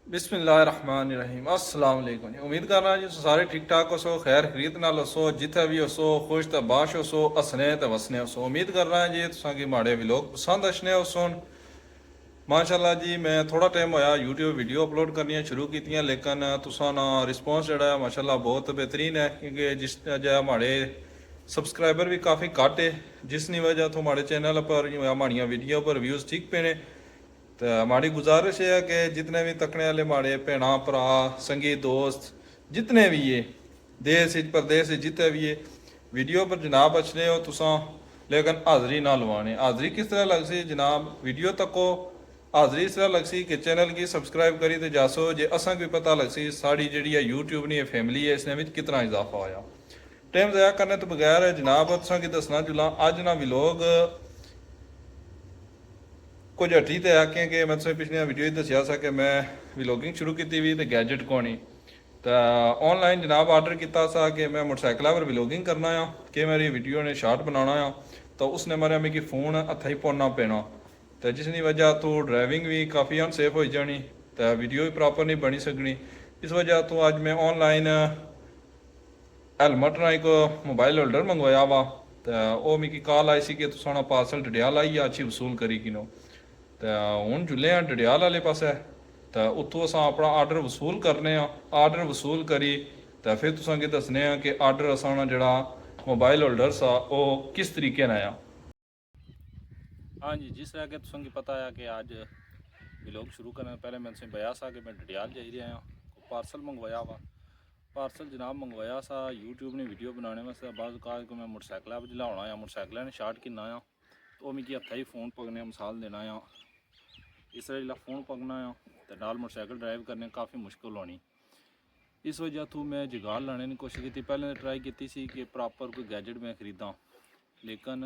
बिस्मिल्लाहिर्रहमानिर्रहीम अस्सलाम वालेकुम जी। उम्मीद कर रहा जी सारे ठीक ठाक हो सो, खैर खरीद नाल हो सो, जिथे भी हो सो, खुश तो बाश हो सो, हसने तो वसने हो सो। उम्मीद कर रहा जी तुसा की माड़े भी लोग पसंद अशने हो सोन। माशाल्लाह जी मैं थोड़ा टाइम होया यूट्यूब वीडियो अपलोड करनी शुरू की, लेकिन तुसा ना रिस्पॉन्स जड़ा है माशाल्लाह बहुत बेहतरीन है, क्योंकि जिस जै माड़े सबसक्राइबर भी काफ़ी घट है, जिसकी वजह तो माड़े चैनल पर माड़ियाँ वीडियो पर व्यूज़ ठीक पे ने। तो हमारी गुजारिश है कि जितने भी तकने वाले माड़े भैन भरा संगी दोस्त जितने भी ये देश प्रदेश जितने भी ये वीडियो पर जनाब अच्छे हो तुसा, लेकिन हाज़री ना लवाने। हाज़री किस तरह लग सी जनाब, वीडियो तको हाज़री इस तरह लग सी कि चैनल की सबसक्राइब करी तो जासो, जे असा भी पता लग सी साड़ी जी यूट्यूब नहीं फैमिली है इसने कितना इजाफा होया। टाइम ज़ाया करने तो बगैर जनाब तुसा की दसना जुला अज ना भी लोग कुछ हटी तो है कि मैं तुसें पिछलियां वीडियो दसिया सा कि मैं व्लॉगिंग शुरू की हुई तो गैजेट कोनी तो ऑनलाइन जनाब आर्डर किया सा कि मैं मोटरसाइकिल पर व्लॉगिंग करना आ कि मेरी वीडियो ने शार्ट बनाना आ। तो उसने मारे मिगी फोन हथा ही पौना पैना, तो जिसकी वजह तो ड्राइविंग भी काफ़ी अनसेफ हो जानी, तो वीडियो भी प्रॉपर नहीं बनी सकनी। इस वजह तो अज मैं ऑनलाइन हैलमट ना एक मोबाइल होल्डर मंगवाया वा। तो वह मिगी कॉल आई सी कि तुम पार्सल डडियाल आई अच्छी वसूल करी किनो। तो हूँ जुले हैं डडियाल वाले पासे, तो उत्थों अस अपना आर्डर वसूल करने आर्डर वसूल करी तो फिर तुसें दसने कि आर्डर असा जड़ा मोबाइल होल्डर सा वो किस तरीके ने आ। हाँ जी, जिस तरह के तुसें पता है कि आज व्लॉग शुरू करने पहले मैं तुसें बया सा कि मैं डडियाल जाई रहा को पार्सल मंगवाया वा। पार्सल जनाब मंगवाया सा यूट्यूब ने वीडियो बनाने वास्ते, बाद काज को मैं मोटरसाइकिल पर जलाना आ, मोटरसाइकिल ने शार्ट किना आ, तो मिगी हथा ही फोन पकड़ने मिसाल देना आ। इस तरह जो फोन पकड़ना आ तो नाल मोटरसाइकिल ड्राइव करने काफ़ी मुश्किल होनी। इस वजह तो मैं जुगाड़ लाने की कोशिश की। पहले ट्राई की सी कि प्रॉपर कोई गैजेट मैं खरीदा, लेकिन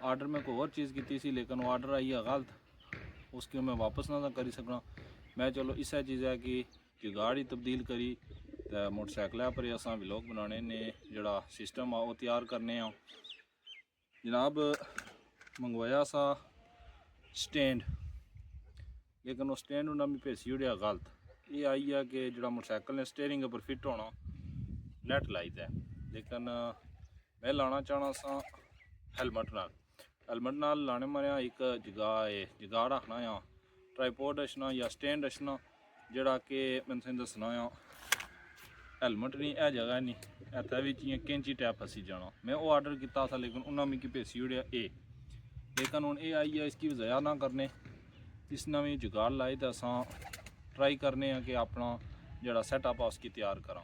आर्डर में कोई और चीज़ की सी, लेकिन वो आर्डर आई है गलत, उसकी मैं वापस ना करी सकना। मैं चलो इस चीज़ है कि जुगाड़ ही तब्दील करी तो मोटरसाइकिल पर अस व्लॉग बनाने ने जड़ा सिस्टम आ वो तैयार करने आ। जनाब मंगवाया सा स्टैंड, लेकिन वो स्टैंड उन्हें मैं भेसी उड़िया गलत। ये आई है कि जड़ा मोटरसाइकिल ने स्टेयरिंग पर फिट होना नैट लाई है, लेकिन मैं लाना चाहना सा हैलमट नाल। हैलमट नाल लाने मारे एक जुगाड़ आखना आ, ट्राईपोड रचना या स्टैंड रचना, जड़ा कि मैं तुसें दसना आ हैलमट नहीं है जगह नहीं हत्था बिच इयां कैंची टैप फसी जाना। मैं वो आर्डर किया था, लेकिन उन्हें मिगी भेसी उड़िया लेकिन हूँ ये आई है इसकी वजह ना करने। इस नवी जुगाड़ लाई तो अस ट्राई करने कि अपना जड़ा सैटअप आ उसकी तैयार करा।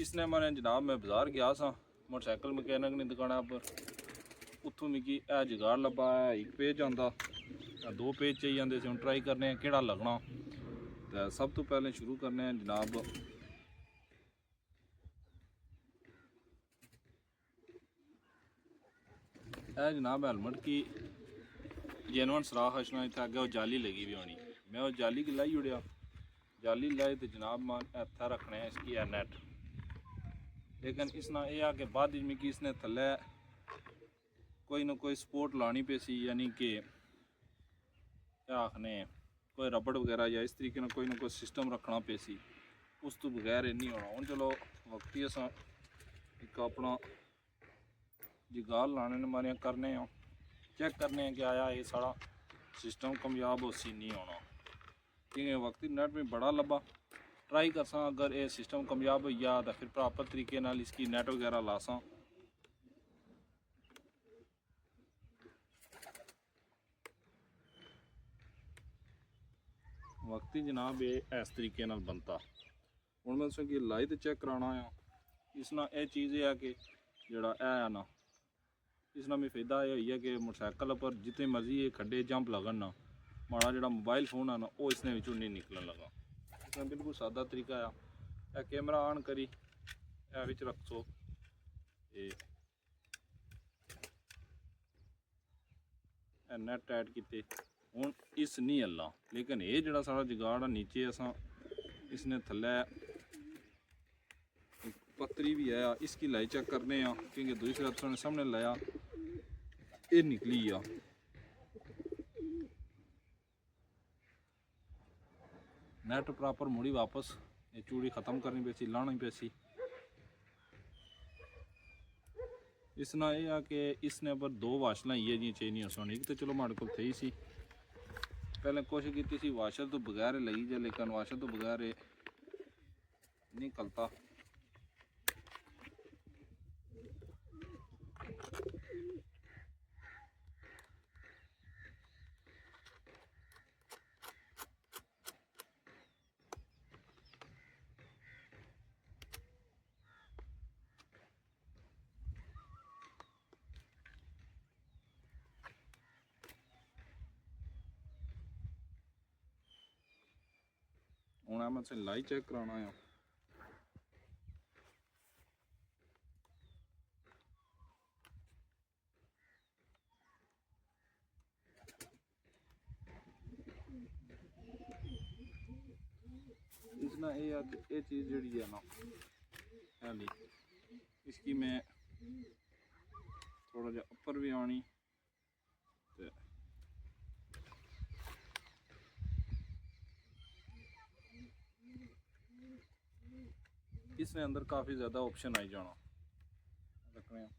इसने मैंने जनाब मैं बाज़ार गया सा मोटरसाइकिल मकैनिक की दुकान पर, उत्थों मिगी यह जुगाड़ लब्भा है। एक पेज आता, दो पेज चाहिए आते थे। ट्राई करने केड़ा लगना। तो सब तो पहले शुरू करने जनाब जनाब हेलमेट की जेनवन सराख अच्छना, इतने अगे वो जाली लगी हुई होनी। मैं वो जाली की लाई उड़िया, जाली लाई तो जनाब मान हथा रखने इसकी है नैट, लेकिन इसना यह कि बाद मिगी इसने थले कोई ना कोई सपोर्ट लानी पेसी, यानी कि क्या आखने कोई रबड़ वगैरह या इस तरीके कोई ना कोई सिस्टम रखना पेसी, उस तो बगैर ये नहीं होना। हूँ चलो वक्त ही अस एक अपना जुगाड़ लाने ने मारिया करने चेक करने कि आया ये सारा सिस्टम कामयाब उसी नहीं होना, क्योंकि वक्त नेट में बड़ा लब्भा। ट्राई करसा अगर ये सिस्टम कामयाब हो गया तो फिर प्रॉपर तरीके नाल इसकी नेट वगैरह लासा। वक्ती जनाब ये इस तरीके नाल बनता। हूँ मैं तुसेंगी लाई तो चेक कराना आ। इसना यह चीज़ है कि जड़ा है ना, इसना में फायदा यह हुई है कि मोटरसाइकिल पर जितने मर्जी ये खड्डे जंप लगन ना, माड़ा जड़ा मोबाइल फोन है ना वो इसने विचों नहीं निकलन लगा। इसमें बिल्कुल सादा तरीका आ। यह कैमरा ऑन करी ए विच रख सो, नेट टाइट किते हूँ इस नहीं हलना। लेकिन ये जड़ा सारा जुगाड़ है नीचे असा इसने थले पत्तरी भी है, इसकी लाई चेक करने क्योंकि दूसरी अफसर ने सामने लाया ये निकली आ। ਨੈਟ ਪ੍ਰੋਪਰ ਮੁੜੀ ਵਾਪਸ ਇਹ ਚੂੜੀ ਖਤਮ ਕਰਨੀ ਪਈ ਸੀ, ਲਾਉਣੀ ਪਈ ਸੀ। ਇਸ ਨਾਲ ਇਹ ਆ ਕਿ ਇਸ ਨੇ ਪਰ 2 ਵਾਸ਼ਲਾਂ ਹੀ ਹੈ ਜੀ ਚੇਨੀਆਂ ਸੋਣੀ। ਇੱਕ ਤਾਂ ਚਲੋ ਮਾੜੇ ਕੋਲ ਥਈ ਸੀ, ਪਹਿਲੇ ਕੋਸ਼ਿਸ਼ ਕੀਤੀ ਸੀ ਵਾਸ਼ਰ ਤੋਂ ਬਗੈਰ ਲਈ ਜੇ, ਲੇਕਿਨ ਵਾਸ਼ਰ ਤੋਂ ਬਗੈਰ ਇਹ ਨਹੀਂ ਨਿਕਲता। ਹੁਣ ਆ ਮੈਂ ਲਾਈ ਚੈੱਕ ਕਰਾਉਣਾ ਆ। इसना ये चीज़ जड़ी है ना हाली इसकी मैं थोड़ा जा ऊपर भी आनी ते इसमें अंदर काफ़ी ज़्यादा ऑप्शन आई जाना रखने हैं।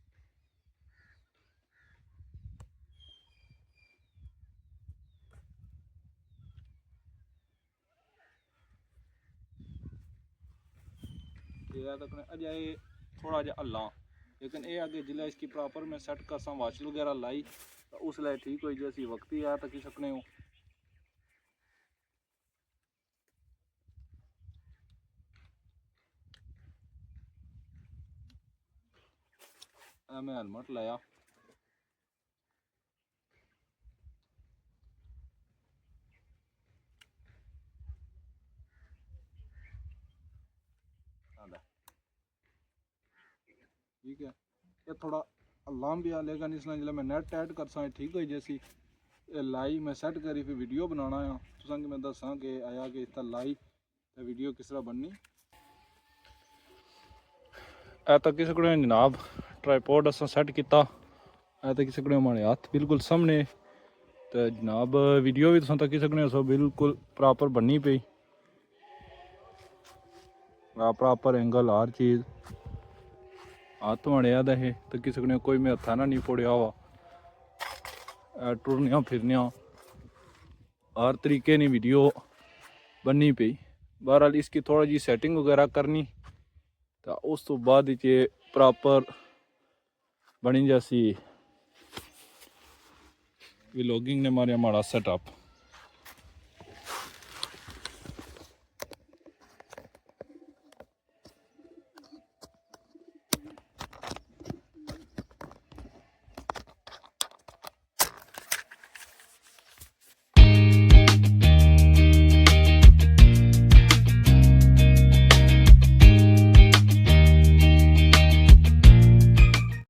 अजे थोड़ा जहा हल्ला, लेकिन ये आगे जिला इसकी प्रॉपर मैं सैट करसा वाशल वगैरह लाई तो उस लिए ठीक हो जी। वक्त ही आ तकी सकने हो। मैं हेलमेट लाया, ठीक है। ये थोड़ा अलार्म भी आ, लेकिन इसलिए जिला मैं नेट ऐड करसा ठीक हो जैसी लाई मैं सैट करी फिर वीडियो बनाना है तुसा कि मैं दसा कि आया कि इसका लाई तो वीडियो किस तरह बननी। ऐ तक किस जनाब ट्राईपोड अस सैट किया, ऐ तक किस हमारे हाथ बिल्कुल सामने तो जनाब वीडियो भी तुम तकी सकने हो बिल्कुल प्रॉपर बननी पई, प्रॉपर एंगल हर चीज़ हाथ मड़िया है तकी सकने हो। कोई मैं हथा ना नहीं फोड़िया हुआ, टुरनिया फिरनिया हर तरीके की वीडियो बननी पई। बहरहाल इसकी थोड़ा जी सैटिंग वगैरह करनी तो उस तो बाद ये प्रॉपर बनी जैसी व्लॉगिंग ने मारिया माड़ा सेटअप।